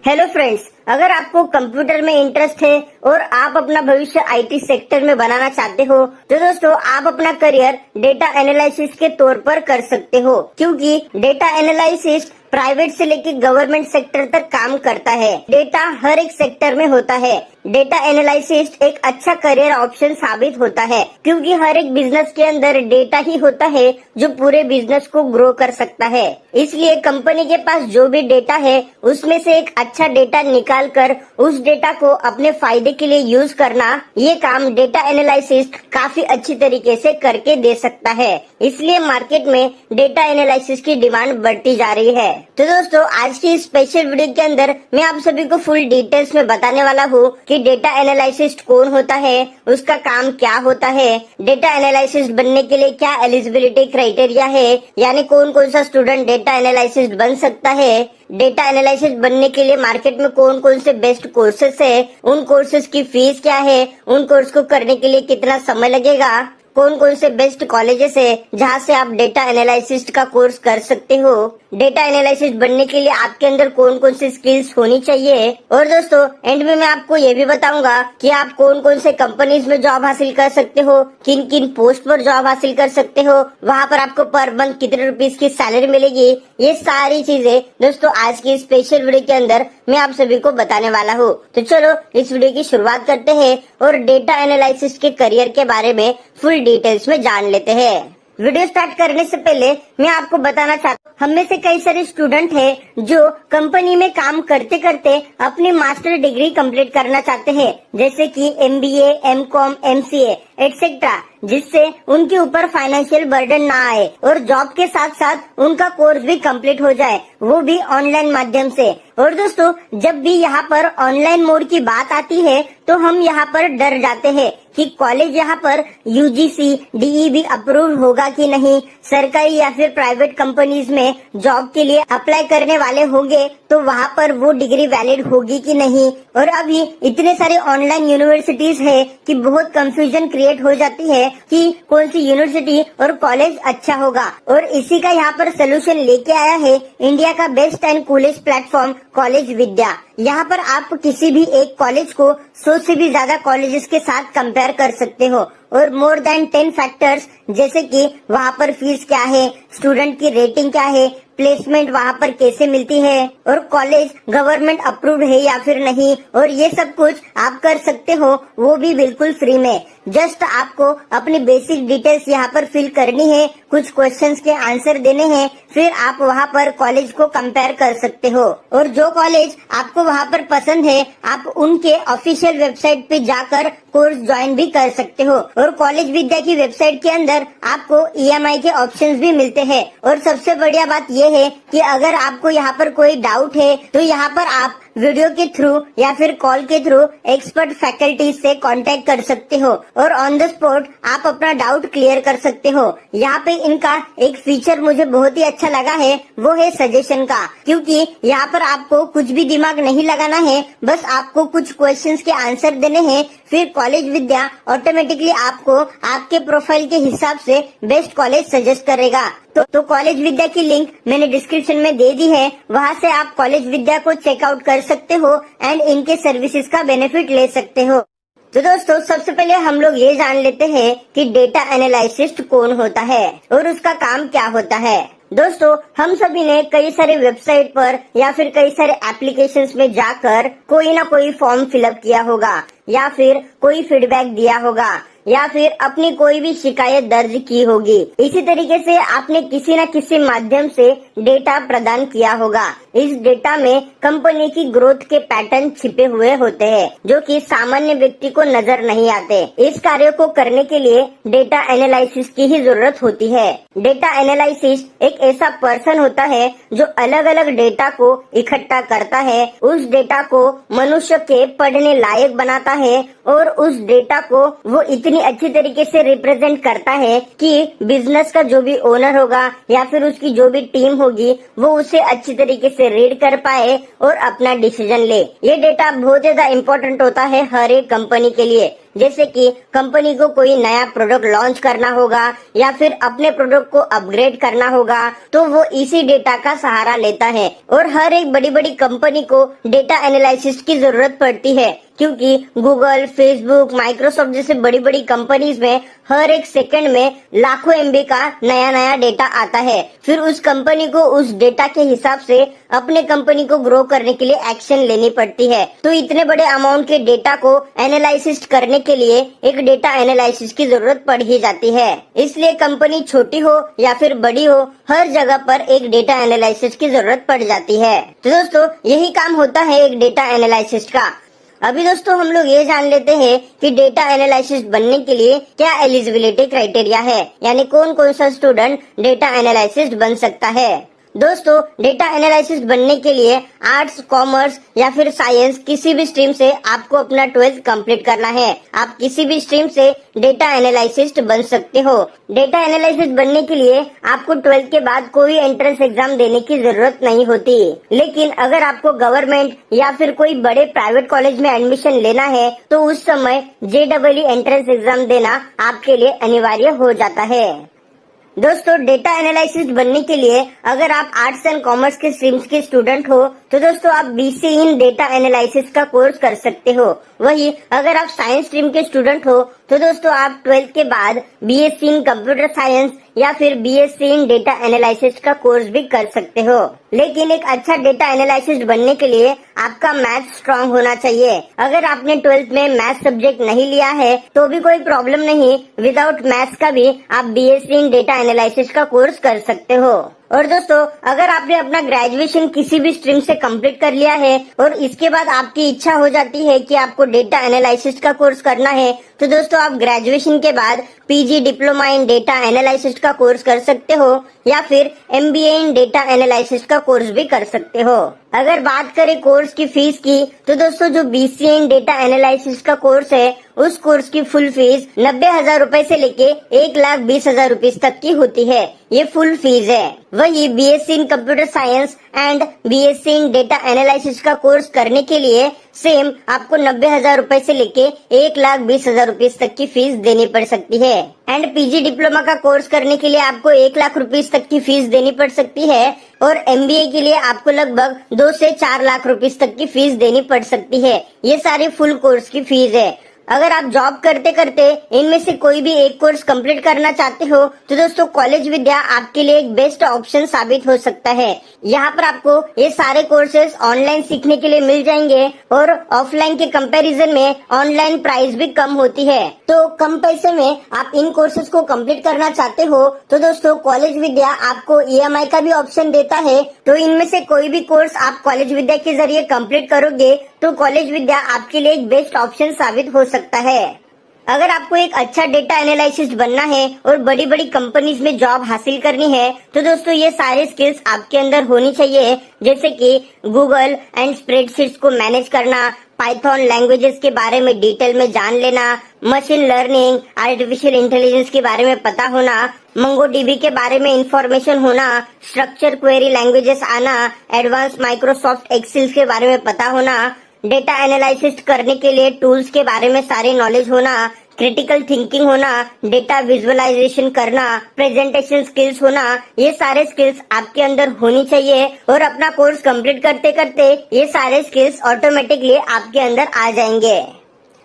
Hello friends, अगर आपको computer में इंटरेस्ट है और आप अपना भविष्य आईटी सेक्टर में बनाना चाहते हो तो दोस्तों आप अपना करियर डेटा एनालिसिस के तौर पर कर सकते हो, क्योंकि डेटा एनालिसिस प्राइवेट से लेकर गवर्नमेंट सेक्टर तक काम करता है। डेटा हर एक सेक्टर में होता है। डेटा एनालिसिस एक अच्छा करियर ऑप्शन साबित होता है, क्योंकि हर एक बिजनेस के अंदर डेटा ही होता है जो पूरे बिजनेस को ग्रो कर सकता है। इसलिए कंपनी के पास जो भी डेटा है उसमें से एक अच्छा डेटा निकाल कर उस डेटा को अपने फायदे के लिए यूज करना, ये काम डेटा एनालिसिस काफी अच्छी तरीके से करके दे सकता है। इसलिए मार्केट में डेटा एनालिसिस की डिमांड बढ़ती जा रही है। तो दोस्तों आज की स्पेशल वीडियो के अंदर मैं आप सभी को फुल डिटेल्स में बताने वाला हूँ कि डेटा एनालिसिस्ट कौन होता है, उसका काम क्या होता है, डेटा एनालिसिस्ट बनने के लिए क्या एलिजिबिलिटी क्राइटेरिया है, यानी कौन कौन सा स्टूडेंट डेटा एनालिसिस्ट बन सकता है, डेटा एनालिसिस बनने के लिए मार्केट में कौन कौन से बेस्ट कोर्सेस है, उन कोर्सेज की फीस क्या है, उन कोर्स को करने के लिए कितना समय लगेगा, कौन कौन से बेस्ट कॉलेजेस है जहां से आप डेटा एनालिसिस्ट का कोर्स कर सकते हो, डेटा एनालिसिस बनने के लिए आपके अंदर कौन कौन सी स्किल्स होनी चाहिए, और दोस्तों एंड में मैं आपको ये भी बताऊंगा कि आप कौन कौन से कंपनीज में जॉब हासिल कर सकते हो, किन किन पोस्ट पर जॉब हासिल कर सकते हो, वहां पर आपको पर मंथ कितने रुपीज की सैलरी मिलेगी। ये सारी चीजें दोस्तों आज की स्पेशल वीडियो के अंदर मैं आप सभी को बताने वाला हूँ। तो चलो इस वीडियो की शुरुआत करते हैं और डेटा एनालिसिस के करियर के बारे में फुल डिटेल्स में जान लेते हैं। वीडियो स्टार्ट करने से पहले मैं आपको बताना चाहता हूँ, हम में से कई सारे स्टूडेंट हैं जो कंपनी में काम करते करते अपनी मास्टर डिग्री कंप्लीट करना चाहते हैं, जैसे कि MBA, MCOM, MCA एटसेट्रा, जिससे उनके ऊपर फाइनेंशियल बर्डन ना आए और जॉब के साथ साथ उनका कोर्स भी कंप्लीट हो जाए, वो भी ऑनलाइन माध्यम से। और दोस्तों जब भी यहाँ पर ऑनलाइन मोड की बात आती है तो हम यहाँ पर डर जाते हैं कि कॉलेज यहाँ पर UGC, DEB अप्रूव होगा कि नहीं, सरकारी या फिर प्राइवेट कंपनीज में जॉब के लिए अप्लाई करने वाले होंगे तो वहाँ पर वो डिग्री वैलिड होगी कि नहीं। और अभी इतने सारे ऑनलाइन यूनिवर्सिटीज है कि बहुत कंफ्यूजन क्रिएट हो जाती है कि कौन सी यूनिवर्सिटी और कॉलेज अच्छा होगा। और इसी का यहाँ पर सोल्यूशन लेके आया है इंडिया का best and coolest platform College Vidya. यहाँ पर आप किसी भी एक कॉलेज को 100 से भी ज्यादा कॉलेजेस के साथ कंपेयर कर सकते हो और मोर देन 10 फैक्टर्स, जैसे कि वहाँ पर फीस क्या है, स्टूडेंट की रेटिंग क्या है, प्लेसमेंट वहाँ पर कैसे मिलती है और कॉलेज गवर्नमेंट अप्रूव्ड है या फिर नहीं, और ये सब कुछ आप कर सकते हो, वो भी बिल्कुल फ्री में। जस्ट आपको अपनी बेसिक डिटेल्स यहाँ पर फिल करनी है, कुछ क्वेश्चंस के आंसर देने हैं, फिर आप वहाँ पर कॉलेज को कंपेयर कर सकते हो। और जो कॉलेज आपको वहाँ पर पसंद है आप उनके ऑफिशियल वेबसाइट पे जाकर कोर्स ज्वाइन भी कर सकते हो। और कॉलेज विद्या की वेबसाइट के अंदर आपको EMI के ऑप्शंस भी मिलते हैं। और सबसे बढ़िया बात यह है कि अगर आपको यहाँ पर कोई डाउट है तो यहाँ पर आप वीडियो के थ्रू या फिर कॉल के थ्रू एक्सपर्ट फैकल्टी से कांटेक्ट कर सकते हो और ऑन द स्पॉट आप अपना डाउट क्लियर कर सकते हो। यहाँ पे इनका एक फीचर मुझे बहुत ही अच्छा लगा है, वो है सजेशन का, क्योंकि यहाँ पर आपको कुछ भी दिमाग नहीं लगाना है, बस आपको कुछ क्वेश्चंस के आंसर देने हैं, फिर कॉलेज विद्या ऑटोमेटिकली आपको आपके प्रोफाइल के हिसाब से बेस्ट कॉलेज सजेस्ट करेगा। तो कॉलेज विद्या की लिंक मैंने डिस्क्रिप्शन में दे दी है, वहाँ से आप कॉलेज विद्या को चेकआउट कर सकते हो एंड इनके सर्विसेज का बेनिफिट ले सकते हो। तो दोस्तों सबसे पहले हम लोग ये जान लेते हैं कि डेटा एनालिसिस्ट कौन होता है और उसका काम क्या होता है। दोस्तों हम सभी ने कई सारे वेबसाइट पर या फिर कई सारे एप्लीकेशंस में जाकर कोई ना कोई फॉर्म फिलअप किया होगा या फिर कोई फीडबैक दिया होगा या फिर अपनी कोई भी शिकायत दर्ज की होगी। इसी तरीके से आपने किसी न किसी माध्यम से डेटा प्रदान किया होगा। इस डेटा में कंपनी की ग्रोथ के पैटर्न छिपे हुए होते हैं जो कि सामान्य व्यक्ति को नजर नहीं आते। इस कार्य को करने के लिए डेटा एनालिसिस की ही जरूरत होती है। डेटा एनालिसिस एक ऐसा पर्सन होता है जो अलग अलग डेटा को इकट्ठा करता है, उस डेटा को मनुष्य के पढ़ने लायक बनाता है और उस डेटा को वो इतनी इतनी अच्छी तरीके से रिप्रेजेंट करता है कि बिजनेस का जो भी ओनर होगा या फिर उसकी जो भी टीम होगी वो उसे अच्छी तरीके से रीड कर पाए और अपना डिसीजन ले। ये डेटा बहुत ज्यादा इम्पोर्टेंट होता है हर एक कंपनी के लिए। जैसे कि कंपनी को कोई नया प्रोडक्ट लॉन्च करना होगा या फिर अपने प्रोडक्ट को अपग्रेड करना होगा तो वो इसी डेटा का सहारा लेता है। और हर एक बड़ी बड़ी कंपनी को डेटा एनालिसिस की जरूरत पड़ती है, क्योंकि गूगल, फेसबुक, माइक्रोसॉफ्ट जैसे बड़ी बड़ी कंपनीज में हर एक सेकंड में लाखों MB का नया नया डेटा आता है। फिर उस कंपनी को उस डेटा के हिसाब से अपने कंपनी को ग्रो करने के लिए एक्शन लेनी पड़ती है। तो इतने बड़े अमाउंट के डेटा को एनालिसिस करने के लिए एक डेटा एनालिसिस की जरूरत पड़ ही जाती है। इसलिए कंपनी छोटी हो या फिर बड़ी हो, हर जगह पर एक डेटा एनालिसिस की जरूरत पड़ जाती है। तो दोस्तों यही काम होता है एक डेटा एनालिसिस का। अभी दोस्तों हम लोग ये जान लेते हैं कि डेटा एनालिसिस बनने के लिए क्या एलिजिबिलिटी क्राइटेरिया है, यानी कौन कौन सा स्टूडेंट डेटा एनालिसिस बन सकता है। दोस्तों डेटा एनालिसिस बनने के लिए आर्ट्स, कॉमर्स या फिर साइंस किसी भी स्ट्रीम से आपको अपना 12th कंप्लीट करना है। आप किसी भी स्ट्रीम से डेटा एनालिसिस्ट बन सकते हो। डेटा एनालिसिस्ट बनने के लिए आपको 12th के बाद कोई एंट्रेंस एग्जाम देने की जरूरत नहीं होती। लेकिन अगर आपको गवर्नमेंट या फिर कोई बड़े प्राइवेट कॉलेज में एडमिशन लेना है तो उस समय JEE एंट्रेंस एग्जाम देना आपके लिए अनिवार्य हो जाता है। दोस्तों डेटा एनालिसिस बनने के लिए अगर आप आर्ट्स एंड कॉमर्स के स्ट्रीम्स के स्टूडेंट हो तो दोस्तों आप BC इन डेटा एनालिसिस का कोर्स कर सकते हो। वही अगर आप साइंस स्ट्रीम के स्टूडेंट हो तो दोस्तों आप 12th के बाद BSc इन कंप्यूटर साइंस या फिर BSc इन डेटा एनालिसिस का कोर्स भी कर सकते हो। लेकिन एक अच्छा डेटा एनालिसिस बनने के लिए आपका मैथ स्ट्रांग होना चाहिए। अगर आपने 12th में मैथ सब्जेक्ट नहीं लिया है तो भी कोई प्रॉब्लम नहीं, विदाउट मैथ्स का भी आप BSc इन डेटा एनालिसिस का कोर्स कर सकते हो। और दोस्तों अगर आपने अपना ग्रेजुएशन किसी भी स्ट्रीम से कंप्लीट कर लिया है और इसके बाद आपकी इच्छा हो जाती है कि आपको डेटा एनालिसिस का कोर्स करना है तो दोस्तों आप ग्रेजुएशन के बाद PG diploma in data analysis का कोर्स कर सकते हो या फिर MBA इन डेटा एनालिसिस का कोर्स भी कर सकते हो। अगर बात करें कोर्स की फीस की तो दोस्तों जो BCA इन डेटा एनालिसिस का कोर्स है उस कोर्स की फुल फीस 90,000 रूपए से लेके 1,20,000 रूपए तक की होती है। ये फुल फीस है। वही BSc in computer science and BSc in data analysis का कोर्स करने के लिए सेम आपको 90,000 रूपए से लेके 1,20,000 रूपए तक की फीस देनी पड़ सकती है। एंड PG डिप्लोमा का कोर्स करने के लिए आपको 1,00,000 रूपए तक की फीस देनी पड़ सकती है और MBA के लिए आपको लगभग 2 से 4 लाख रुपए तक की फीस देनी पड़ सकती है। ये सारी फुल कोर्स की फीस है। अगर आप जॉब करते करते इनमें से कोई भी एक कोर्स कंप्लीट करना चाहते हो तो दोस्तों कॉलेज विद्या आपके लिए एक बेस्ट ऑप्शन साबित हो सकता है। यहाँ पर आपको ये सारे कोर्सेज ऑनलाइन सीखने के लिए मिल जाएंगे और ऑफलाइन के कंपैरिजन में ऑनलाइन प्राइस भी कम होती है। तो कम पैसे में आप इन कोर्सेज को कंप्लीट करना चाहते हो तो दोस्तों कॉलेज विद्या आपको EMI का भी ऑप्शन देता है। तो इनमें से कोई भी कोर्स आप कॉलेज विद्या के जरिए कंप्लीट करोगे तो कॉलेज विद्या आपके लिए एक बेस्ट ऑप्शन साबित हो सकता है। अगर आपको एक अच्छा डेटा एनालिसिस बनना है और बड़ी बड़ी कंपनीज में जॉब हासिल करनी है तो दोस्तों ये सारे स्किल्स आपके अंदर होनी चाहिए, जैसे कि गूगल एंड स्प्रेडशीट्स को मैनेज करना, पाइथन लैंग्वेजेस के बारे में डिटेल में जान लेना, मशीन लर्निंग, आर्टिफिशियल इंटेलिजेंस के बारे में पता होना, MongoDB के बारे में इंफॉर्मेशन होना, स्ट्रक्चर क्वेरी लैंग्वेजेस आना, एडवांस माइक्रोसॉफ्ट एक्सेल के बारे में पता होना, डेटा एनालिसिस करने के लिए टूल्स के बारे में सारी नॉलेज होना, क्रिटिकल थिंकिंग होना, डेटा विजुअलाइजेशन करना, प्रेजेंटेशन स्किल्स होना, ये सारे स्किल्स आपके अंदर होनी चाहिए। और अपना कोर्स कंप्लीट करते करते ये सारे स्किल्स ऑटोमेटिकली आपके अंदर आ जाएंगे।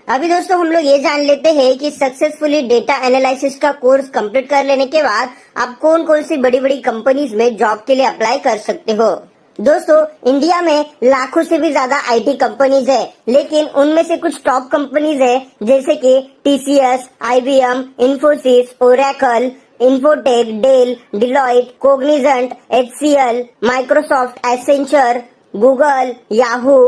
अभी दोस्तों हम लोग ये जान लेते हैं कि सक्सेसफुली डेटा एनालिसिस का कोर्स कंप्लीट कर लेने के बाद आप कौन कौन सी बड़ी बड़ी कंपनीज में जॉब के लिए अप्लाई कर सकते हो। दोस्तों इंडिया में लाखों से भी ज्यादा IT कंपनीज है, लेकिन उनमें से कुछ टॉप कंपनीज है जैसे कि TCS, IBM, Infosys, Oracle, Infotech, Dell, Deloitte, Cognizant, HCL, Microsoft, Accenture, Google, Yahoo,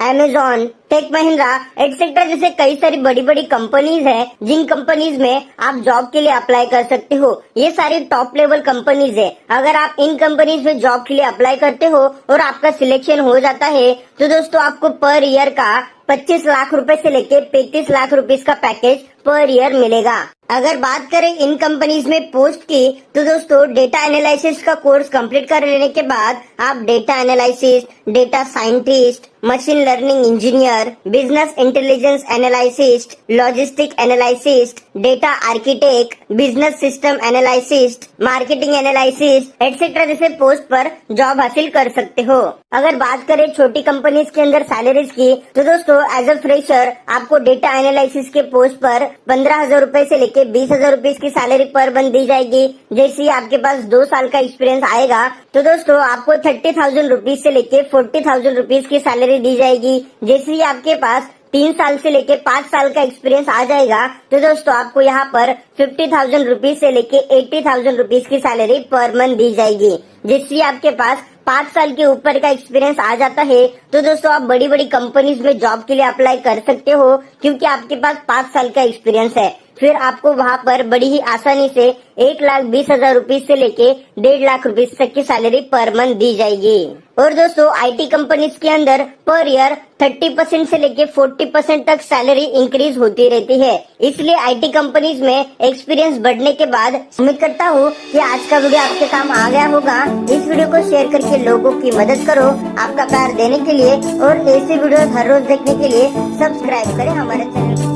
Amazon, Tech Mahindra et cetera जैसे कई सारी बड़ी बड़ी कंपनीज हैं, जिन कंपनीज में आप जॉब के लिए अप्लाई कर सकते हो। ये सारी टॉप लेवल कंपनीज है। अगर आप इन कंपनीज में जॉब के लिए अप्लाई करते हो और आपका सिलेक्शन हो जाता है तो दोस्तों आपको पर ईयर का 25 लाख रुपए से लेके 35 लाख रुपीस का पैकेज पर ईयर मिलेगा। अगर बात करें इन कंपनीज में पोस्ट की तो दोस्तों डेटा एनालिसिस का कोर्स कंप्लीट कर लेने के बाद आप data analysis, data scientist, machine learning engineer, business intelligence analyst, logistic analyst, data architect, business system analyst, marketing analyst etcetera जैसे पोस्ट पर जॉब हासिल कर सकते हो। अगर बात करें छोटी कंपनीज के अंदर सैलरीज की तो दोस्तों एज अ फ्रेशर आपको डेटा एनालिसिस के पोस्ट पर 15,000 रूपए से लेके 20,000 रुपीज की सैलरी पर मंथ दी जाएगी। जैसे ही आपके पास 2 साल का एक्सपीरियंस आएगा तो दोस्तों आपको 30,000 रुपीज से लेके 40,000 रुपीज की सैलरी दी जाएगी। जैसे ही आपके पास 3 साल से लेके 5 साल का एक्सपीरियंस आ जाएगा तो दोस्तों आपको यहाँ पर 50,000 रुपीज से लेके 80,000 रुपीज की सैलरी पर मंथ दी जाएगी। जिससे आपके पास 5 साल के ऊपर का एक्सपीरियंस आ जाता है तो दोस्तों आप बड़ी बड़ी कंपनीज में जॉब के लिए अप्लाई कर सकते हो, क्योंकि आपके पास 5 साल का एक्सपीरियंस है। फिर आपको वहाँ पर बड़ी ही आसानी से 1,20,000 रुपीज से लेके 1.5 लाख रुपीज तक की सैलरी पर मंथ दी जाएगी। और दोस्तों आईटी कंपनीज के अंदर पर ईयर 30% से लेके 40% तक सैलरी इंक्रीज होती रहती है। इसलिए आईटी कंपनीज में एक्सपीरियंस बढ़ने के बाद उम्मीद करता हूँ कि आज का वीडियो आपके काम आ गया होगा। इस वीडियो को शेयर करके लोगों की मदद करो। आपका प्यार देने के लिए और ऐसे वीडियो हर रोज देखने के लिए सब्सक्राइब करें हमारे चैनल को।